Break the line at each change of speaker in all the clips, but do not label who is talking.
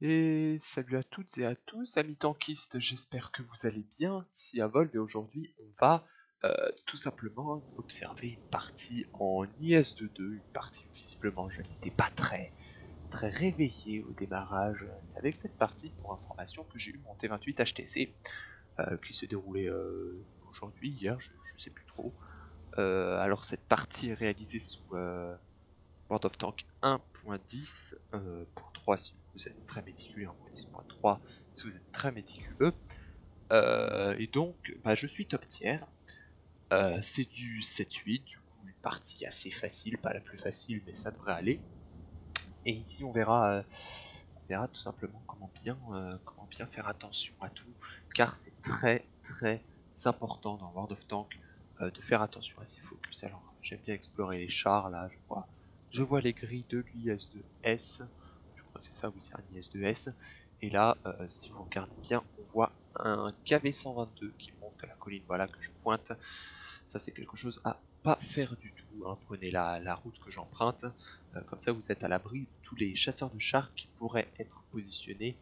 Et salut à toutes et à tous, amis tankistes, j'espère que vous allez bien ici à Volve et aujourd'hui on va tout simplement observer une partie en IS-2-2, une partie où visiblement je n'étais pas très réveillé au démarrage. C'est avec cette partie, pour information, que j'ai eu mon T28 HTC qui se déroulait aujourd'hui, hier, je sais plus trop. Alors cette partie est réalisée sous World of Tanks 1.10 pour 3 si vous êtes très méticuleux, 1.10.3 si vous êtes très méticuleux. Et donc, je suis top tier. C'est du 7-8, du coup une partie assez facile, pas la plus facile, mais ça devrait aller. Et ici on verra tout simplement comment bien faire attention à tout, car c'est très important dans World of Tanks de faire attention à ses focus. Alors j'aime bien explorer les chars là, je vois les grilles de l'IS-2S, je crois que c'est ça, oui c'est un IS-2S, et là si vous regardez bien on voit un KV-122 qui monte à la colline, voilà que je pointe. Ça c'est quelque chose à pas faire du tout, hein. Prenez la route que j'emprunte, comme ça vous êtes à l'abri de tous les chasseurs de chars qui pourraient être positionnés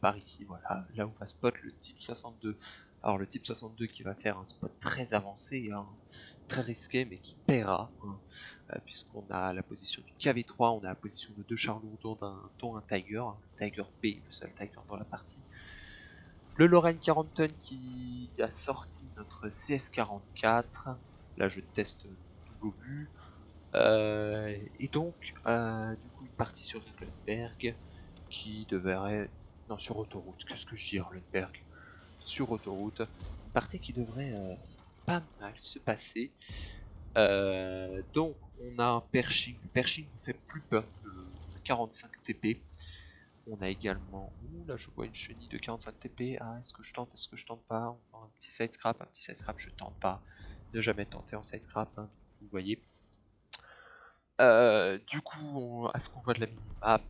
par ici, voilà, là où va spot le type 62. Alors le type 62 qui va faire un spot très avancé, hein, très risqué, mais qui paiera, hein, puisqu'on a la position du KV3, on a la position de deux chars lourds dont un Tiger, hein, le Tiger B, le seul Tiger dans la partie. Le Lorraine 40 tonnes qui a sorti notre CS44, là je teste double obus. Et donc, du coup, une partie sur Lundberg qui devrait. Non, sur autoroute, qu'est-ce que je dis, Lundberg? Sur autoroute, une partie qui devrait pas mal se passer. Donc, on a un Pershing. Le Pershing ne fait plus peur, le 45 TP. On a également. Ouh, là je vois une chenille de 45 TP. Ah, est-ce que je tente? Est-ce que je tente pas? On va un petit side scrap. Un petit side scrap, je tente pas. Ne jamais tenter en side scrap, hein, vous voyez. Du coup, à ce qu'on voit de la minimap,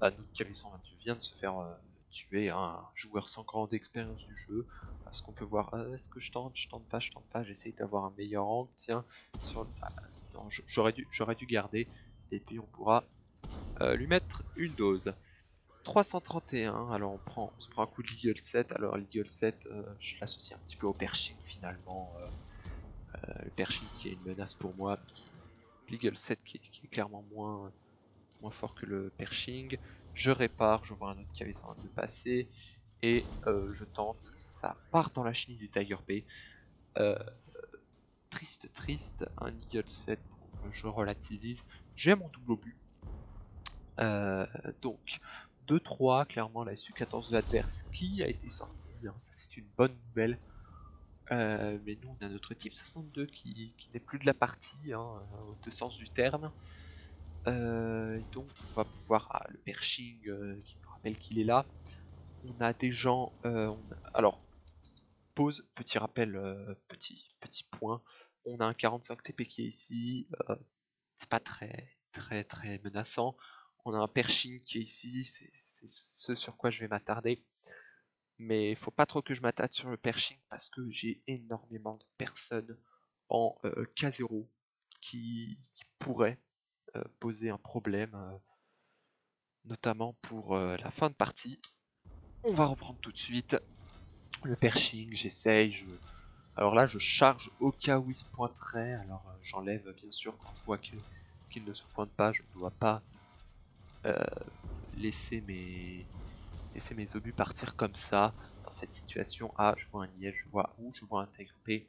notre KV-122 vient de se faire tuer, hein, un joueur sans grande expérience du jeu. À ce qu'on peut voir, est-ce que je tente pas, j'essaye d'avoir un meilleur angle, tiens, non, j'aurais dû garder, et puis on pourra lui mettre une dose. 331, alors on se prend un coup de l'Eagle 7, alors l'Eagle 7, je l'associe un petit peu au Pershing finalement, le Pershing qui est une menace pour moi, l'Eagle 7 qui est clairement moins fort que le Pershing. Je répare, je vois un autre KV-122 passer, et je tente, ça part dans la chenille du Tiger B. Triste, un Eagle 7, je relativise, j'ai mon double obus. Donc 2-3, clairement la SU-14 de l'adverse qui a été sortie, hein, ça c'est une bonne nouvelle. Mais nous on a notre type 62 qui n'est plus de la partie, hein, au deux sens du terme. Donc on va pouvoir... Ah, le Pershing qui nous rappelle qu'il est là. On a des gens... alors, pause, petit rappel, petit point. On a un 45 TP qui est ici. C'est pas très menaçant. On a un Pershing qui est ici. C'est ce sur quoi je vais m'attarder. Mais il faut pas trop que je m'attarde sur le Pershing parce que j'ai énormément de personnes en K0 qui pourraient poser un problème, notamment pour la fin de partie. On va reprendre tout de suite le Pershing, j'essaye, alors là je charge au cas où il se pointerait, alors j'enlève bien sûr quand je vois qu'il ne se pointe pas, je ne dois pas euh, laisser mes obus partir comme ça, dans cette situation. Ah, je vois un IS, je vois un Tiger P,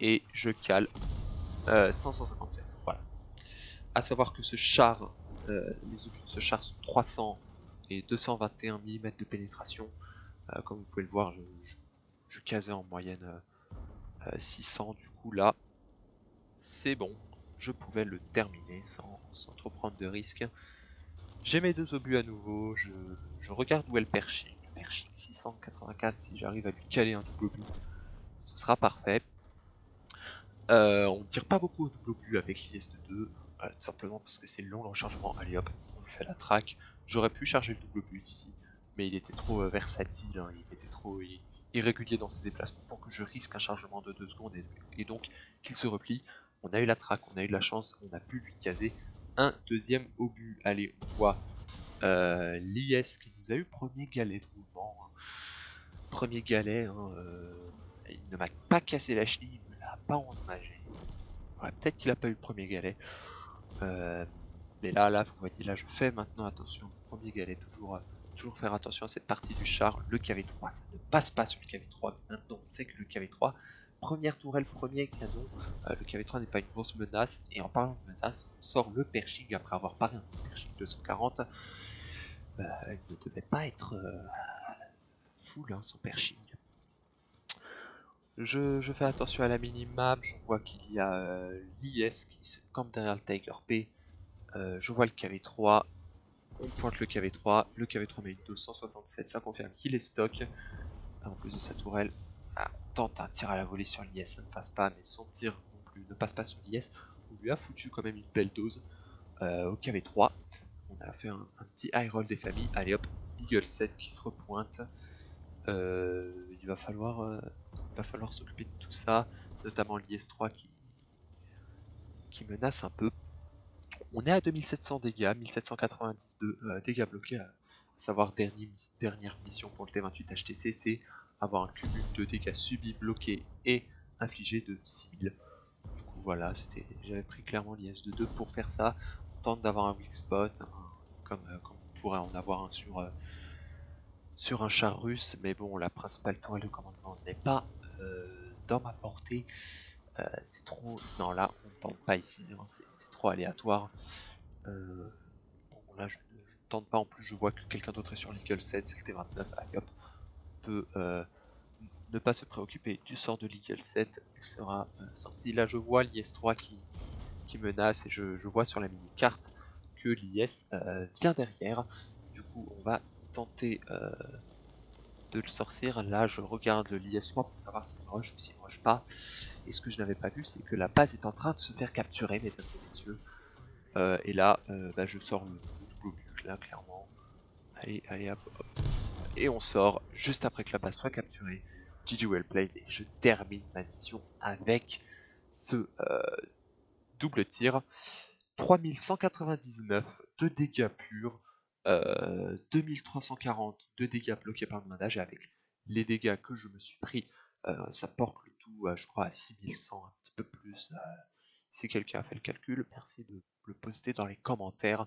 et je cale 157, voilà. À savoir que ce char, les obus de ce char sont 300 et 221 mm de pénétration. Comme vous pouvez le voir, je casais en moyenne 600, du coup là, c'est bon, je pouvais le terminer sans trop prendre de risques. J'ai mes deux obus à nouveau, je regarde où est le Pershing. Le Pershing 684, si j'arrive à lui caler un double obus, ce sera parfait. On ne tire pas beaucoup au double obus avec l'IS-2, tout simplement parce que c'est long le rechargement. Allez hop, on lui fait la track. J'aurais pu charger le double obus ici, mais il était trop versatile, hein, il était trop irrégulier dans ses déplacements pour que je risque un chargement de 2 secondes et donc qu'il se replie. On a eu la track, on a eu de la chance, on a pu lui caser un deuxième obus. Allez, on voit l'IS qui nous a eu premier galet de mouvement. Hein. Premier galet, hein, il ne m'a pas cassé la chenille, il ne me l'a pas endommagé. Ouais, peut-être qu'il n'a pas eu le premier galet. Mais là, vous voyez, là, je fais maintenant attention. Premier galet, toujours faire attention à cette partie du char. Le KV3, ça ne passe pas sur le KV3. Maintenant, on sait que le KV3, première tourelle, premier canon, le KV3 n'est pas une grosse menace. Et en parlant de menace, on sort le Pershing après avoir paré un Pershing 240. Il ne devait pas être full, hein, son Pershing. Je fais attention à la minimap, je vois qu'il y a l'IS qui se campe derrière le Tiger P. Je vois le KV3, on pointe le KV3 met une 267, ça confirme qu'il est stock. En plus de sa tourelle, on tente un tir à la volée sur l'IS, ça ne passe pas, mais son tir non plus ne passe pas sur l'IS. On lui a foutu quand même une belle dose au KV3. On a fait un petit high roll des familles. Allez hop, Eagle 7 qui se repointe. Il va falloir s'occuper de tout ça, notamment l'IS-3 qui menace un peu. On est à 2700 dégâts, 1790 de dégâts bloqués, à savoir dernière mission pour le T28 HTC, c'est avoir un cumul de dégâts subis, bloqués et infligés de 6000. Du coup voilà, j'avais pris clairement l'IS de 2 pour faire ça. On tente d'avoir un weak spot, comme on pourrait en avoir un sur un char russe, mais bon, la principale tourelle de commandement n'est pas dans ma portée. C'est trop... Non, là, on ne tente pas ici, hein, c'est trop aléatoire. Bon, là, je ne tente pas, en plus, je vois que quelqu'un d'autre est sur l'Eagle 7, c'est le T29, allez hop, on peut ne pas se préoccuper du sort de l'Eagle 7, il sera sorti. Là, je vois l'IS-3 qui menace, et je vois sur la mini-carte que l'IS vient derrière. Du coup, on va tenter de le sortir. Là, je regarde l'IS-3 pour savoir s'il rush ou s'il rush pas. Et ce que je n'avais pas vu, c'est que la base est en train de se faire capturer, mesdames et messieurs. Et là, je sors le double bucle, là, clairement. Allez, hop, hop. Et on sort juste après que la base soit capturée. GG well played. Et je termine ma mission avec ce double tir. 3199 de dégâts purs. 2340 de dégâts bloqués par le blindage. Et avec les dégâts que je me suis pris, ça porte le tout, je crois, à 6100, un petit peu plus. Si quelqu'un a fait le calcul, merci de le poster dans les commentaires.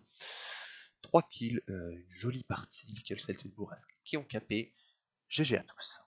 3 kills, une jolie partie, quelle celle de bourrasque qui ont capé. GG à tous.